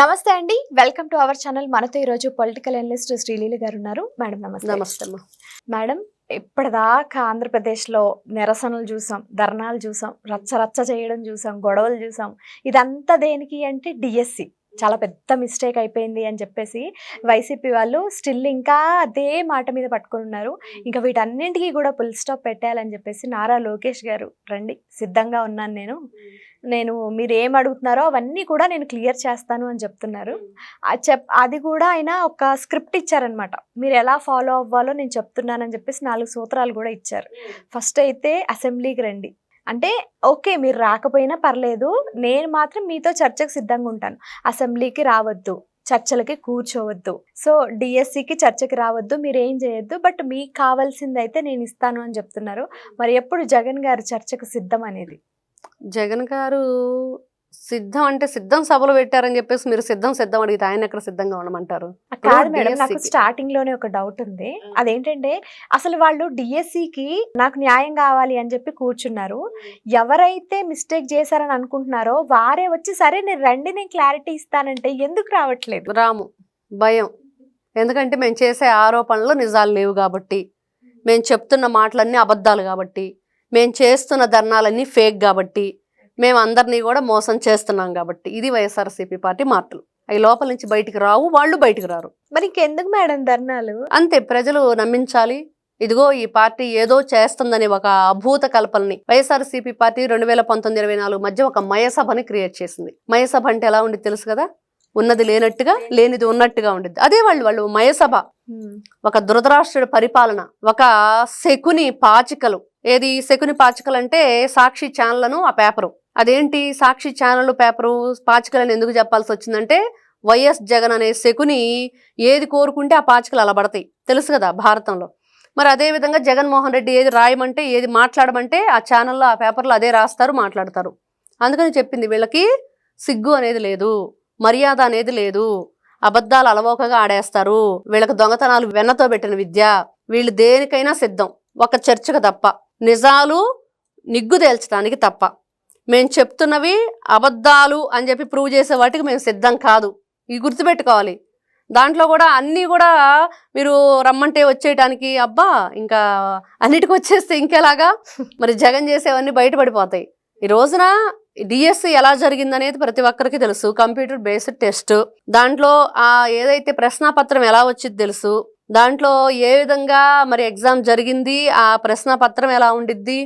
నమస్తే అండి. Welcome to our channel. మనతో ఈరోజు పొలిటికల్ అనలిస్ట్ శ్రీలీల గారు ఉన్నారు. మేడం నమస్తే. నమస్తే అమ్మా. మేడం, ఇప్పటిదాకా ఆంధ్రప్రదేశ్లో నిరసనలు చూసాం, ధర్నాలు చూసాం, రచ్చ రచ్చ చేయడం చూసాం, గొడవలు చూసాం. ఇదంతా దేనికి అంటే డిఎస్సి చాలా పెద్ద మిస్టేక్ అయిపోయింది అని చెప్పేసి వైసీపీ వాళ్ళు స్టిల్ ఇంకా అదే మాట మీద పట్టుకొని ఉన్నారు. ఇంకా వీటన్నింటికీ కూడా ఫుల్ స్టాప్ పెట్టాలని చెప్పేసి నారా లోకేష్ గారు రండి, సిద్ధంగా ఉన్నాను నేను మీరు ఏం అడుగుతున్నారో అవన్నీ కూడా నేను క్లియర్ చేస్తాను అని చెప్తున్నారు. అది కూడా ఆయన ఒక స్క్రిప్ట్ ఇచ్చారనమాట. మీరు ఎలా ఫాలో అవ్వాలో నేను చెప్తున్నానని చెప్పేసి 4 సూత్రాలు కూడా ఇచ్చారు. ఫస్ట్ అయితే అసెంబ్లీకి రండి అంటే ఓకే, మీరు రాకపోయినా పర్లేదు, నేను మాత్రం మీతో చర్చకు సిద్ధంగా ఉంటాను. అసెంబ్లీకి రావద్దు, చర్చలకి కూర్చోవద్దు, సో డిఎస్సికి చర్చకి రావద్దు, మీరు ఏం చేయొద్దు, బట్ మీకు కావాల్సింది అయితే నేను ఇస్తాను అని చెప్తున్నారు. మరి ఎప్పుడు జగన్ గారు చర్చకు సిద్ధం అనేది? జగన్ గారు సిద్ధం అంటే సిద్ధం సభలు పెట్టారని చెప్పేసి మీరు సిద్ధం అడిగితే ఆయన ఎక్కడ సిద్ధంగా ఉండమంటారు? కాదు మేడం, నాకు స్టార్టింగ్ లోనే ఒక డౌట్ ఉంది. అదేంటంటే అసలు వాళ్ళు డిఎస్సికి నాకు న్యాయం కావాలి అని చెప్పి కూర్చున్నారు. ఎవరైతే మిస్టేక్ చేశారని అనుకుంటున్నారో వారే వచ్చి సరే నేను రండి, నేను క్లారిటీ ఇస్తానంటే ఎందుకు రావట్లేదు? రాము భయం. ఎందుకంటే మేము చేసే ఆరోపణలు నిజాలు లేవు కాబట్టి, మేము చెప్తున్న మాటలన్నీ అబద్ధాలు కాబట్టి, మేము చేస్తున్న ధర్నాలన్నీ ఫేక్ కాబట్టి, మేము అందరినీ కూడా మోసం చేస్తున్నాం కాబట్టి, ఇది వైఎస్ఆర్సీపీ పార్టీ మాటలు. అవి లోపల నుంచి బయటికి రావు, వాళ్ళు బయటికి రారు. మరి ఇంకెందుకు మేడం ధర్నాలు? అంతే, ప్రజలు నమ్మించాలి. ఇదిగో ఈ పార్టీ ఏదో చేస్తుందని ఒక అభూత కల్పనని వైఎస్ఆర్సీపీ పార్టీ 2019-24 మధ్య ఒక మయసభని క్రియేట్ చేసింది. మయసభ అంటే ఎలా ఉండి తెలుసు కదా, ఉన్నది లేనట్టుగా లేనిది ఉన్నట్టుగా ఉండిద్ది. అదే వాళ్ళు మయసభ. ఒక దురదరాష్ట్రుడి పరిపాలన, ఒక శకుని పాచికలు. ఏది శకుని పాచికలు అంటే సాక్షి ఛానల్ను ఆ పేపరు. అదేంటి సాక్షి ఛానల్ పేపరు పాచికలను ఎందుకు చెప్పాల్సి వచ్చిందంటే, వైఎస్ జగన్ అనే శకుని ఏది కోరుకుంటే ఆ పాచికలు అలా పడతాయి, తెలుసు కదా భారతంలో. మరి అదేవిధంగా జగన్మోహన్ రెడ్డి ఏది రాయమంటే ఏది మాట్లాడమంటే ఆ ఛానల్లో ఆ పేపర్లో అదే రాస్తారు, మాట్లాడతారు. అందుకని చెప్పింది, వీళ్ళకి సిగ్గు అనేది లేదు, మర్యాద అనేది లేదు, అబద్ధాలు అలవోకగా ఆడేస్తారు, వీళ్ళకి దొంగతనాలు వెన్నతో పెట్టిన విద్య, వీళ్ళు దేనికైనా సిద్ధం, ఒక చర్చకు తప్ప, నిజాలు నిగ్గు తేల్చడానికి తప్ప. మేము చెప్తున్నవి అబద్ధాలు అని చెప్పి ప్రూవ్ చేసే వాటికి మేము సిద్ధం కాదు. ఇవి గుర్తుపెట్టుకోవాలి. దాంట్లో కూడా అన్నీ కూడా మీరు రమ్మంటే వచ్చేయటానికి అబ్బా ఇంకా అన్నిటికి వచ్చేస్తే ఇంకెలాగా, మరి జగన్ చేసేవన్నీ బయటపడిపోతాయి. ఈ రోజున డిఎస్సి ఎలా జరిగిందనేది ప్రతి ఒక్కరికి తెలుసు. కంప్యూటర్ బేస్డ్ టెస్ట్, దాంట్లో ఏదైతే ప్రశ్నాపత్రం ఎలా వచ్చింది తెలుసు, దాంట్లో ఏ విధంగా మరి ఎగ్జామ్ జరిగింది, ఆ ప్రశ్నాపత్రం ఎలా ఉండిద్ది,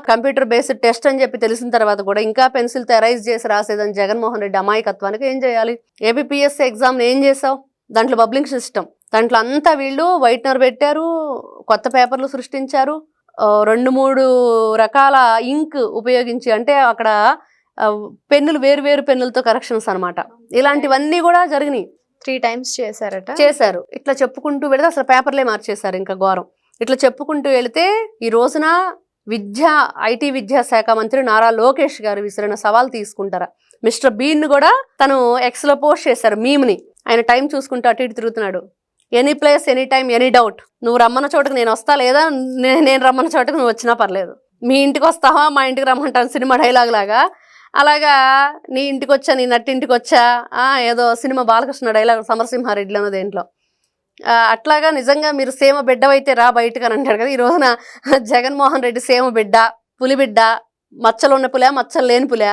కంప్యూటర్ బేస్డ్ టెస్ట్ అని చెప్పి తెలిసిన తర్వాత కూడా ఇంకా పెన్సిల్తో ఎరైజ్ చేసి రాసేదని జగన్మోహన్ రెడ్డి అమాయకత్వానికి ఏం చేయాలి? ఏపీపీఎస్సీ ఎగ్జామ్ని ఏం చేసావు? దాంట్లో బబ్లింగ్ సిస్టమ్, దాంట్లో అంతా వీళ్ళు వైట్నర్ పెట్టారు, కొత్త పేపర్లు సృష్టించారు, 2-3 రకాల ఇంక్ ఉపయోగించి, అంటే అక్కడ పెన్నులు వేరు పెన్నులతో కరెక్షన్స్ అనమాట. ఇలాంటివన్నీ కూడా జరిగినాయి. 3 times చేశారు. ఇట్లా చెప్పుకుంటూ వెళితే అసలు పేపర్లే మార్చేశారు, ఇంకా ఘోరం. ఇట్లా చెప్పుకుంటూ వెళితే ఈ రోజున ఐటీ విద్యాశాఖ మంత్రి నారా లోకేష్ గారు విసిరిన సవాల్ తీసుకుంటారా? మిస్టర్ బీన్ కూడా తను ఎక్స్లో పోస్ట్ చేశారు మీమ్ని. ఆయన టైం చూసుకుంటూ అటు ఇటు తిరుగుతున్నాడు. Any place any time any doubt, నువ్వు రమ్మన్న చోటుకు నేను వస్తా, లేదా నేను రమ్మన్న చోటుకు నువ్వు వచ్చినా పర్లేదు, మీ ఇంటికి వస్తావా మా ఇంటికి రమ్మంటాను, సినిమా డైలాగ్ లాగా. అలాగా నీ ఇంటికి వచ్చా, నీ నట్టింటికి వచ్చా, ఏదో సినిమా బాలకృష్ణ డైలాగ్ సమరసింహారెడ్డిలో అన్నది దేంట్లో. అట్లాగా నిజంగా మీరు సేమ బిడ్డవైతే రా బయటకు అని అంటాడు కదా. ఈ రోజున జగన్మోహన్ రెడ్డి సేమ బిడ్డ, పులి బిడ్డ, మచ్చలు ఉన్న పులే, మచ్చలు లేని పులే,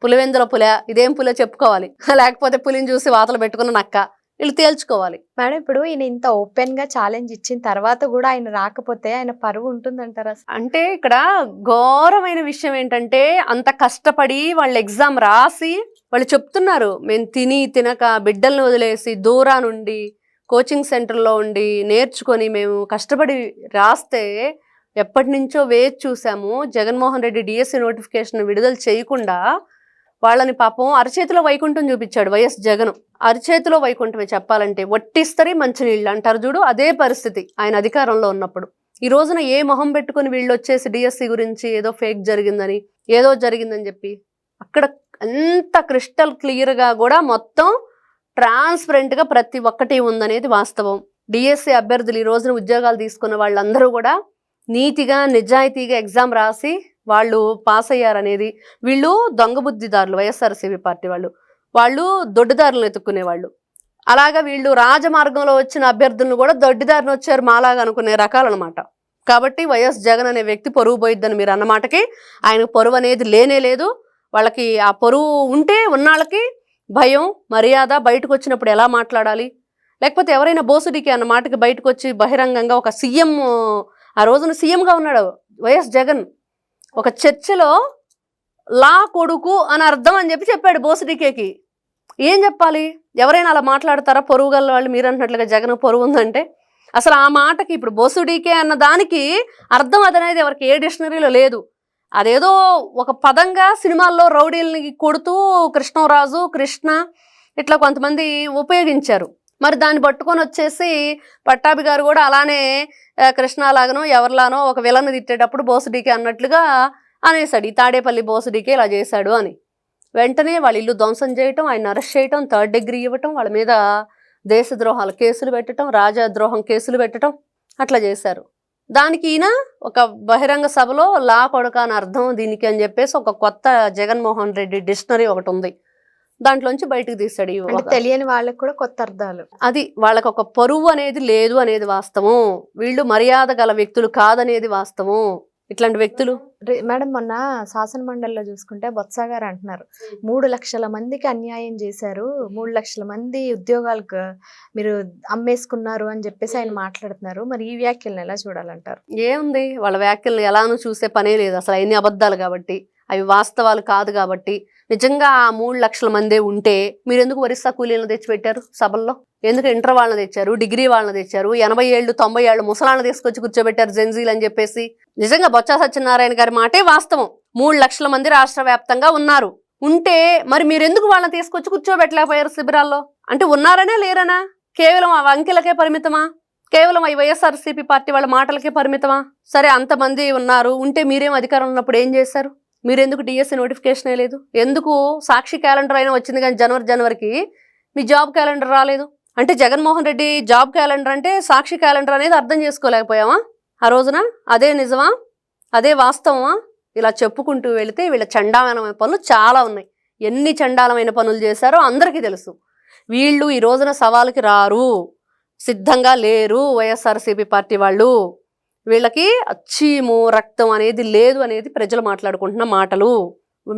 పులివెందుల పులే, ఇదేం పులే చెప్పుకోవాలి, లేకపోతే పులిని చూసి వాతలు పెట్టుకున్న నక్క, వీళ్ళు తేల్చుకోవాలి. మేడం, ఇప్పుడు ఈయన ఇంత ఓపెన్ గా ఛాలెంజ్ ఇచ్చిన తర్వాత కూడా ఆయన రాకపోతే ఆయన పరువు ఉంటుందంటారా? అంటే ఇక్కడ ఘోరమైన విషయం ఏంటంటే, అంత కష్టపడి వాళ్ళు ఎగ్జామ్ రాసి వాళ్ళు చెప్తున్నారు, మేము తినక బిడ్డల్ని వదిలేసి దూరా నుండి కోచింగ్ సెంటర్లో ఉండి నేర్చుకొని మేము కష్టపడి రాస్తే ఎప్పటి నుంచో వేచి చూసాము. జగన్మోహన్ రెడ్డి డిఎస్సి నోటిఫికేషన్ విడుదల చేయకుండా వాళ్ళని పాపం అరచేతిలో వైకుంఠం చూపించాడు వైఎస్ జగన్. అరచేతిలో వైకుంఠమే చెప్పాలంటే, వట్టిస్తరి మంచినీళ్ళు అంటారు చూడు, అదే పరిస్థితి ఆయన అధికారంలో ఉన్నప్పుడు. ఈ రోజున ఏ మొహం పెట్టుకుని వీళ్ళు వచ్చేసి డిఎస్సి గురించి ఏదో ఫేక్ జరిగిందని, ఏదో జరిగిందని చెప్పి, అక్కడ అంత క్రిస్టల్ క్లియర్గా కూడా మొత్తం ట్రాన్స్పరెంట్గా ప్రతి ఒక్కటి ఉందనేది వాస్తవం. డిఎస్సి అభ్యర్థులు ఈ రోజున ఉద్యోగాలు తీసుకున్న వాళ్ళందరూ కూడా నీతిగా నిజాయితీగా ఎగ్జామ్ రాసి వాళ్ళు పాస్ అయ్యారనేది. వీళ్ళు దొంగ బుద్ధిదారులు, వైఎస్ఆర్సీపీ పార్టీ వాళ్ళు వాళ్ళు దొడ్డిదారులను ఎత్తుక్కునేవాళ్ళు. అలాగా వీళ్ళు రాజమార్గంలో వచ్చిన అభ్యర్థులను కూడా దొడ్డిదారిని వచ్చారు మాలాగా అనుకునే రకాలన్నమాట. కాబట్టి వైఎస్ జగన్ అనే వ్యక్తి పరువు పోయిద్దని మీరు అన్నమాటకి ఆయనకు పరువు అనేది లేనే లేదు. వాళ్ళకి ఆ పరువు ఉంటే ఉన్నాళ్ళకి భయం మర్యాద, బయటకు వచ్చినప్పుడు ఎలా మాట్లాడాలి, లేకపోతే ఎవరైనా బోసుడికి అన్న మాటకి బయటకు వచ్చి బహిరంగంగా ఒక సీఎం, ఆ రోజున సీఎంగా ఉన్నాడు వైఎస్ జగన్, ఒక చర్చలో లా కొడుకు అని అర్థం అని చెప్పాడు బోసుడికేకి. ఏం చెప్పాలి? ఎవరైనా అలా మాట్లాడతారా? పొరుగు గల వాళ్ళు మీరు అంటున్నట్లుగా జగన్ పొరుగు ఉందంటే అసలు ఆ మాటకి ఇప్పుడు బోసుడికే అన్న దానికి అర్థం అదనేది ఎవరికి ఏ డిక్షనరీలో లేదు. అదేదో ఒక పదంగా సినిమాల్లో రౌడీల్ని కొడుతూ కృష్ణరాజు, కృష్ణ ఇట్లా కొంతమంది ఉపయోగించారు. మరి దాన్ని పట్టుకొని వచ్చేసి పట్టాభి గారు కూడా అలానే కృష్ణలాగానో ఎవరిలానో ఒక విలన్ తిట్టేటప్పుడు బోసుడికే అన్నట్లుగా అనేసాడు, ఈ తాడేపల్లి బోసుడికే ఇలా చేశాడు అని. వెంటనే వాళ్ళ ఇల్లు ధ్వంసం చేయటం, ఆయన అరెస్ట్ చేయటం, 3rd డిగ్రీ ఇవ్వటం, వాళ్ళ మీద దేశద్రోహాల కేసులు పెట్టడం, రాజద్రోహం కేసులు పెట్టడం అట్లా చేశారు. దానికి ఈయన ఒక బహిరంగ సభలో లా కొడుక అని అర్థం దీనికి అని చెప్పేసి ఒక కొత్త జగన్మోహన్ రెడ్డి డిక్షనరీ ఒకటి ఉంది, దాంట్లోంచి బయటకు తీశాడు. తెలియని వాళ్ళకి కూడా కొత్త అర్థాలు. అది వాళ్ళకి ఒక పరువు అనేది లేదు అనేది వాస్తవం, వీళ్ళు మర్యాద గల వ్యక్తులు కాదనేది వాస్తవం. ఇట్లాంటి వ్యక్తులు మేడం మొన్న శాసన మండలిలో చూసుకుంటే బొత్స గారు అంటున్నారు 3 లక్షల మందికి అన్యాయం చేశారు, 3 లక్షల మంది ఉద్యోగాలకు మీరు అమ్మేసుకున్నారు అని చెప్పేసి ఆయన మాట్లాడుతున్నారు. మరి ఈ వ్యాఖ్యలను ఎలా చూడాలంటారు? ఏముంది, వాళ్ళ వ్యాఖ్యలను ఎలానూ చూసే పనే లేదు. అసలు అన్ని అబద్ధాలు కాబట్టి, అవి వాస్తవాలు కాదు కాబట్టి. నిజంగా ఆ 3 లక్షల మందే ఉంటే మీరు ఎందుకు ఒరిస్సా కూలీలను తెచ్చిపెట్టారు సభల్లో? ఎందుకు ఇంటర్ వాళ్ళని తెచ్చారు, డిగ్రీ వాళ్ళని తెచ్చారు, 80 ఏళ్ళు 90 ఏళ్ళు ముసలాళ్ళని తీసుకొచ్చి కూర్చోబెట్టారు జెన్జీలు అని చెప్పేసి? నిజంగా బొత్స సత్యనారాయణ గారి మాటే వాస్తవం. 3 లక్షల మంది రాష్ట్ర వ్యాప్తంగా ఉన్నారు. ఉంటే మరి మీరు ఎందుకు వాళ్ళని తీసుకొచ్చి కూర్చోబెట్టలేకపోయారు శిబిరాల్లో? అంటే ఉన్నారనే లేరనా? కేవలం ఆ అంకెలకే పరిమితమా? కేవలం ఈ వైఎస్ఆర్సీపీ పార్టీ వాళ్ళ మాటలకే పరిమితమా? సరే, అంతమంది ఉన్నారు, ఉంటే మీరేం అధికారం ఉన్నప్పుడు ఏం చేశారు? మీరెందుకు డిఎస్సి నోటిఫికేషన్ లేదు? ఎందుకు సాక్షి క్యాలెండర్ అయినా వచ్చింది కానీ జనవరికి మీ జాబ్ క్యాలెండర్ రాలేదు? అంటే జగన్మోహన్ రెడ్డి జాబ్ క్యాలెండర్ అంటే సాక్షి క్యాలెండర్ అనేది అర్థం చేసుకోలేకపోయావా ఆ రోజున? అదే నిజమా? అదే వాస్తవమా? ఇలా చెప్పుకుంటూ వెళితే వీళ్ళ చండాలమైన పనులు చాలా ఉన్నాయి. ఎన్ని చండాలమైన పనులు చేశారో అందరికీ తెలుసు. వీళ్ళు ఈ రోజున సవాలుకి రారు, సిద్ధంగా లేరు వైఎస్ఆర్సీపీ పార్టీ వాళ్ళు. వీళ్ళకి చీము రక్తం అనేది లేదు అనేది ప్రజలు మాట్లాడుకుంటున్న మాటలు.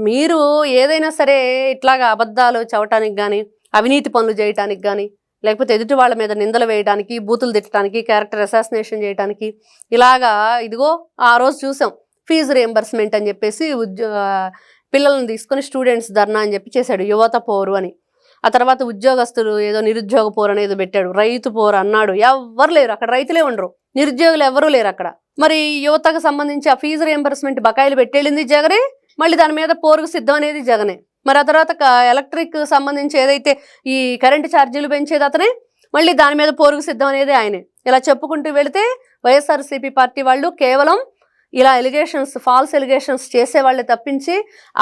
మీరు ఏదైనా సరే ఇట్లాగా అబద్ధాలు చెప్పటానికి కానీ, అవినీతి పనులు చేయటానికి కానీ, లేకపోతే ఎదుటి వాళ్ళ మీద నిందలు వేయడానికి, బూతులు తిట్టడానికి, క్యారెక్టర్ అసాసినేషన్ చేయడానికి, ఇలాగా ఇదిగో ఆ రోజు చూసాం ఫీజు రియంబర్స్మెంట్ అని చెప్పేసి పిల్లల్ని తీసుకొని స్టూడెంట్స్ ధర్నా అని చెప్పి చేశాడు, యువత పోరు అని. ఆ తర్వాత ఉద్యోగస్తులు ఏదో నిరుద్యోగ పోరు అనేది పెట్టాడు, రైతు పోరు అన్నాడు. ఎవ్వరు లేరు అక్కడ, రైతులే ఉండరు, నిరుద్యోగులు ఎవరూ లేరు అక్కడ. మరి యువతకు సంబంధించి ఆ ఫీజు రియంబర్స్మెంట్ బకాయిలు పెట్టేళ్ళింది జగనే, మళ్ళీ దాని మీద పోరుకు సిద్ధం అనేది జగనే. మరి ఆ తర్వాత ఎలక్ట్రిక్ సంబంధించి ఏదైతే ఈ కరెంటు ఛార్జీలు పెంచేది అతనే, మళ్ళీ దాని మీద పోరుకు సిద్ధం అనేది ఆయనే. ఇలా చెప్పుకుంటూ వెళితే వైఎస్ఆర్సీపీ పార్టీ వాళ్ళు కేవలం ఇలా ఎలిగేషన్స్, ఫాల్స్ ఎలిగేషన్స్ చేసేవాళ్ళే తప్పించి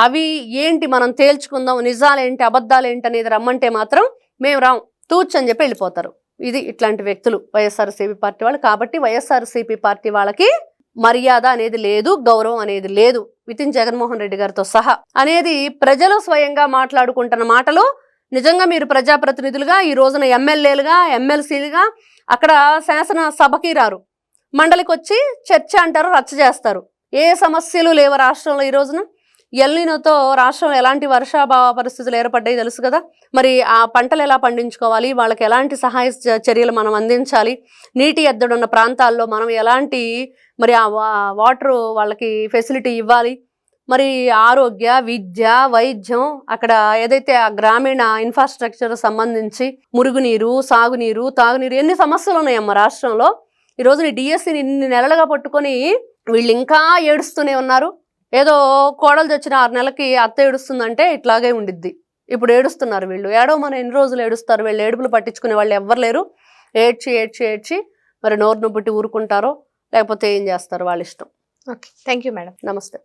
అవి ఏంటి మనం తేల్చుకుందాం, నిజాలేంటి అబద్ధాలేంటి అనేది రమ్మంటే మాత్రం మేము రాం తూచని చెప్పి వెళ్ళిపోతారు. ఇది ఇట్లాంటి వ్యక్తులు వైఎస్ఆర్సీపీ పార్టీ వాళ్ళు. కాబట్టి వైఎస్ఆర్సీపీ పార్టీ వాళ్ళకి మర్యాద అనేది లేదు, గౌరవం అనేది లేదు, వితిన్ జగన్మోహన్ రెడ్డి గారితో సహా అనేది ప్రజలు స్వయంగా మాట్లాడుకుంటున్న మాటలు. నిజంగా మీరు ప్రజాప్రతినిధులుగా ఈ రోజున ఎమ్మెల్యేలుగా, ఎమ్మెల్సీలుగా అక్కడ శాసన సభకి రారు, మండలికి వచ్చి చర్చ అంటారు, రచ్చ చేస్తారు. ఏ సమస్యలు లేవు రాష్ట్రంలో ఈ రోజున. ఎల్నినోతో రాష్ట్రంలో ఎలాంటి వర్షాభావ పరిస్థితులు ఏర్పడ్డాయి తెలుసు కదా. మరి ఆ పంటలు ఎలా పండించుకోవాలి, వాళ్ళకి ఎలాంటి సహాయ చర్యలు మనం అందించాలి, నీటి ఎద్దడున్న ప్రాంతాల్లో మనం ఎలాంటి మరి ఆ వాటర్ వాళ్ళకి ఫెసిలిటీ ఇవ్వాలి, మరి ఆరోగ్య, విద్య, వైద్యం, అక్కడ ఏదైతే ఆ గ్రామీణ ఇన్ఫ్రాస్ట్రక్చర్ సంబంధించి మురుగునీరు, సాగునీరు, తాగునీరు, ఎన్ని సమస్యలు ఉన్నాయమ్మ రాష్ట్రంలో. ఈ రోజు డిఎస్సిని ఇన్ని నెలలుగా పట్టుకొని వీళ్ళు ఇంకా ఏడుస్తూనే ఉన్నారు. ఏదో కోడలు తెచ్చిన 6 నెలలకి అత్త ఏడుస్తుందంటే ఇట్లాగే ఉండిద్ది. ఇప్పుడు ఏడుస్తున్నారు వీళ్ళు. ఏడవమని ఎన్ని రోజులు ఏడుస్తారు? వీళ్ళు ఏడుపులు పట్టించుకునే వాళ్ళు ఎవ్వరు లేరు. ఏడ్చి ఏడ్చి ఏడ్చి మరి నోరు నొబ్బుట్టి ఊరుకుంటారో లేకపోతే ఏం చేస్తారో వాళ్ళ ఇష్టం. Okay, thank you madam. నమస్తే.